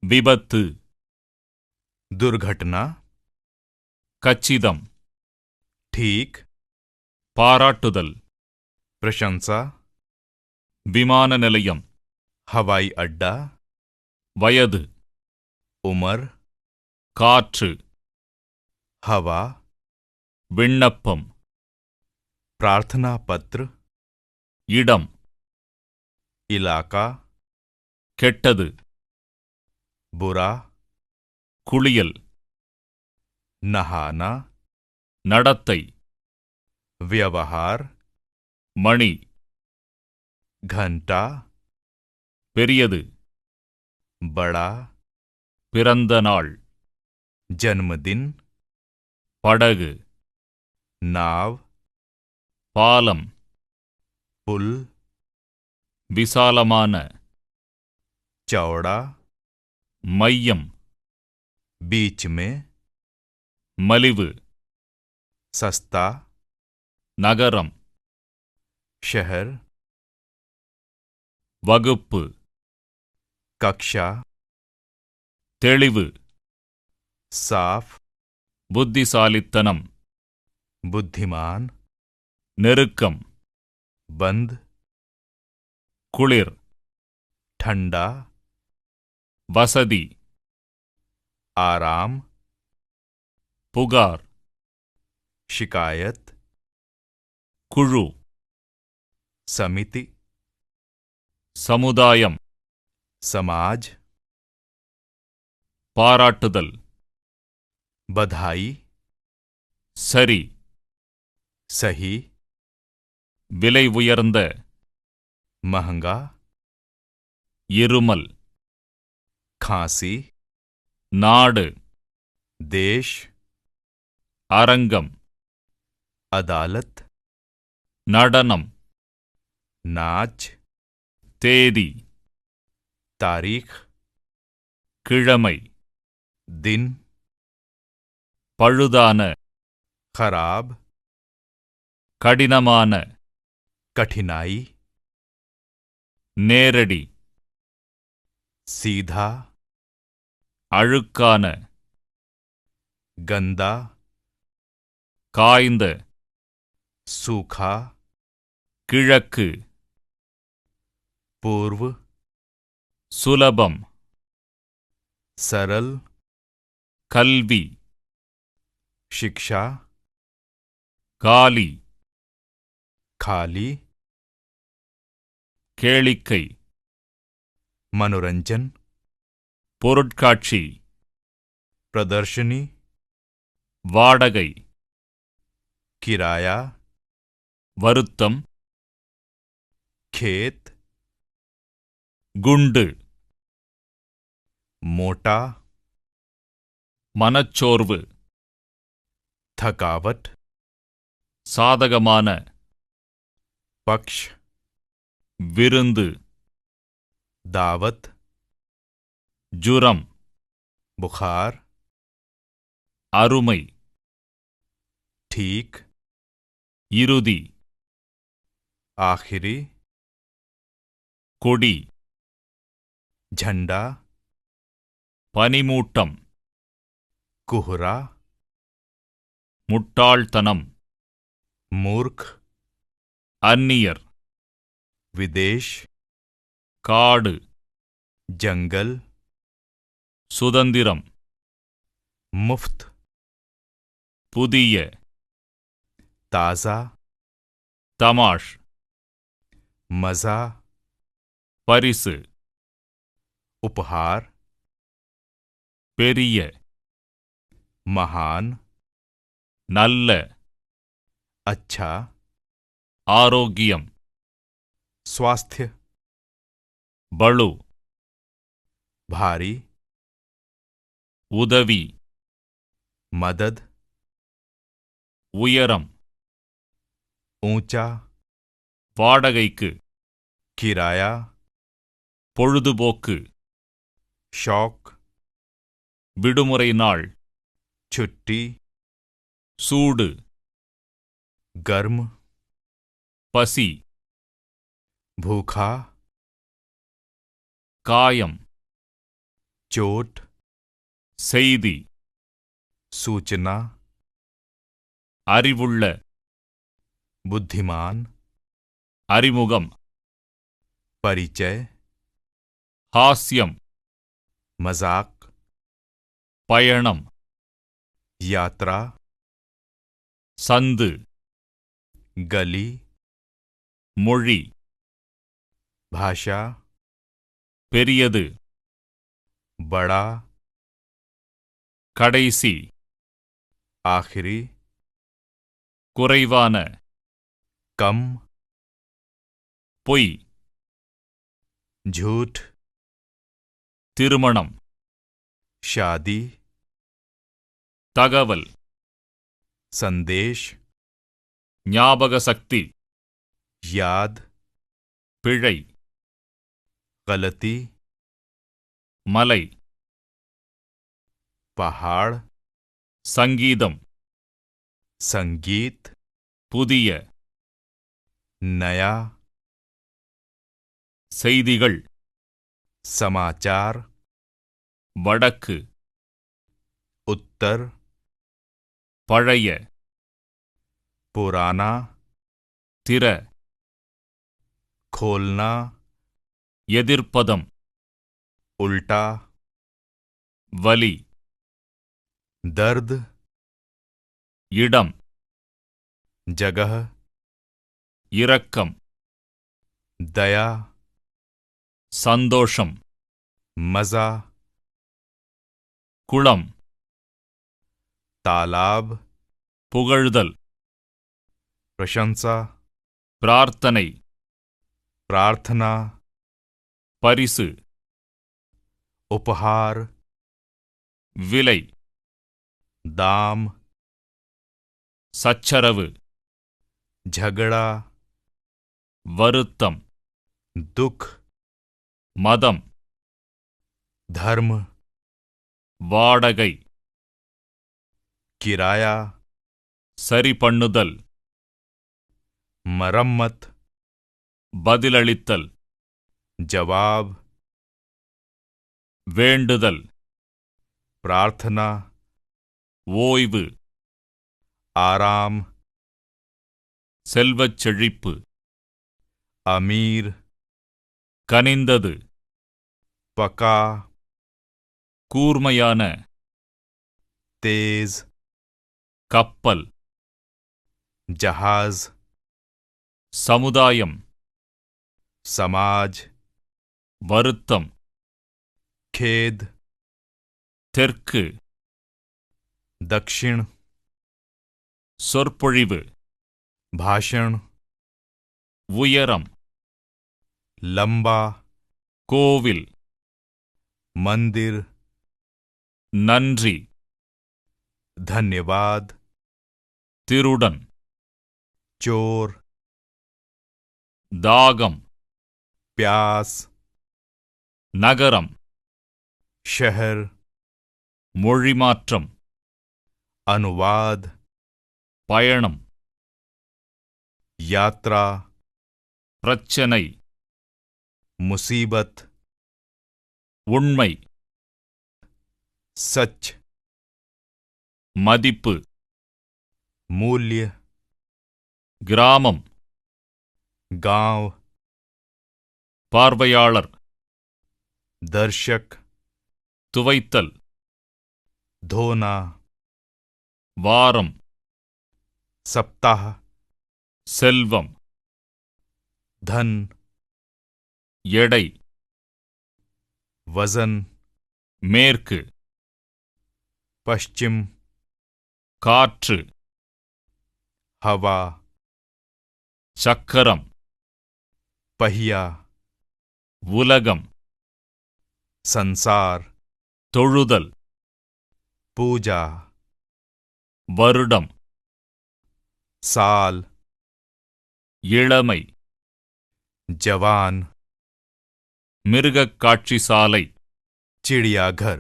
விபத்து, दुर्घटना, கச்சிதம், ठीक, பாராட்டுதல், प्रशंसा, விமான நிலையம், हवाई अड्डा, வயது, उम्र, காற்று, हवा, விண்ணப்பம், प्रार्थना पत्र, இடம், इलाका, கெட்டது, बुरा, குளியல், नहाना, நடத்தை, व्यवहार, மணி, घंटा, பெரியது, बड़ा, பிறந்த நாள், जन्मदिन, படகு, नाव, பாலம், पुल, விசாலமான, चौड़ा, மையம், बीच में, மலிவு, सस्ता, நகரம், शहर, வகுப்பு, कक्षा, தெளிவு, साफ, புத்திசாலித்தனம், बुद्धिमान, நெருக்கம், बंद, குளிர், ठंडा, வசதி, आराम, புகார், शिकायत, குழு, समिति, சமுதாயம், समाज, பாராட்டுதல், बधाई, சரி, सही, விலை உயர்ந்த, महंगा, இருமல், खांसी, நாடு, देश, அரங்கம், अदालत, நடனம், नाच, தேதி, तारीख, கிழமை, दिन, பழுதான, खराब, கடினமான, कठिनाई, நேரடி, सीधा, அழுக்கான, गंदा, காய்ந்த, सूखा, கிழக்கு, पूर्व, சுலபம், सरल, கல்வி, शिक्षा, காலி, खाली, கேளிக்கை, मनोरंजन, பொருட்காட்சி, प्रदर्शनी, வாடகை, किराया, வருத்தம், खेत, குண்டு, मोटा, மனச்சோர்வு, थकावट, சாதகமான, पक्ष, விருந்து, दावत, ஜுரம், बुखार, அருமை, ठीक, இறுதி, आखिरी, கொடி, झंडा, பனிமூட்டம், कोहरा, முட்டாள்தனம், मूर्ख, அந்நியர், विदेश, காடு, जंगल, சுதந்திரம், मुफ्त, புதிய, ताजा, தமாஷ், मजा, பரிசு, उपहार, பெரிய, महान, நல்ல, अच्छा, ஆரோக்கியம், स्वास्थ्य, பளு, भारी, உதவி, मदद, உயரம், ऊंचा, வாடகைக்கு, किराया, பொழுதுபோக்கு, शौक, விடுமுறை நாள், छुट्टी, சூடு, गर्म, பசி, भूखा, காயம், चोट செய்தி सूचना அறிவுள்ள बुद्धिमान அறிமுகம் परिचय ஹாஸ்யம் मजाक பயணம் यात्रा சந்து गली மொழி भाषा பெரியது बड़ा கடைசி आखिरी குறைவான कम பொய் झूठ திருமணம் शादी தகவல் संदेश ஞாபக சக்தி याद பிழை गलती மலை पहाड़ சங்கீதம் संगीत புதிய नया செய்திகள் समाचार வடக்கு उत्तर பழைய पुराना திற खोलना எதிர்ப்பதம் उल्टा வலி दर्द இடம் जगह இரக்கம் दया சந்தோஷம் मजा குளம் तालाब புகழ்தல் प्रशंसा பிரார்த்தனை प्रार्थना பரிசு उपहार விலை दाम சச்சரவு झगड़ा வருத்தம் दुख மதம் धर्म வாடகை किराया சரி பண்ணுதல் मरम्मत பதிலளித்தல் जवाब வேண்டுதல் प्रार्थना ஓய்வு आराम செல்வச் செழிப்பு अमीर கனிந்தது पका கூர்மையான तेज கப்பல் जहाज சமுதாயம் समाज வருத்தம் खेद தெற்கு दक्षिण சொற்பொழிவு भाषण உயரம் लंबा கோவில் मंदिर நன்றி धन्यवाद திருடன் चोर தாகம் प्यास நகரம் शहर மொழிமாற்றம் अनुवाद பயணம் यात्रा பிரச்சனை मुसीबत உண்மை सच மதிப்பு मूल्य கிராமம் गांव பார்வையாளர் दर्शक துவைத்தல் धोना வாரம் सप्ताह செல்வம் धन எடை वजन மேற்கு पश्चिम காற்று हवा சக்கரம் पहिया உலகம் संसार தொழுதல் पूजा வருடம் साल இளமை जवान மிருகக் காட்சி சாலை चिड़ियाघर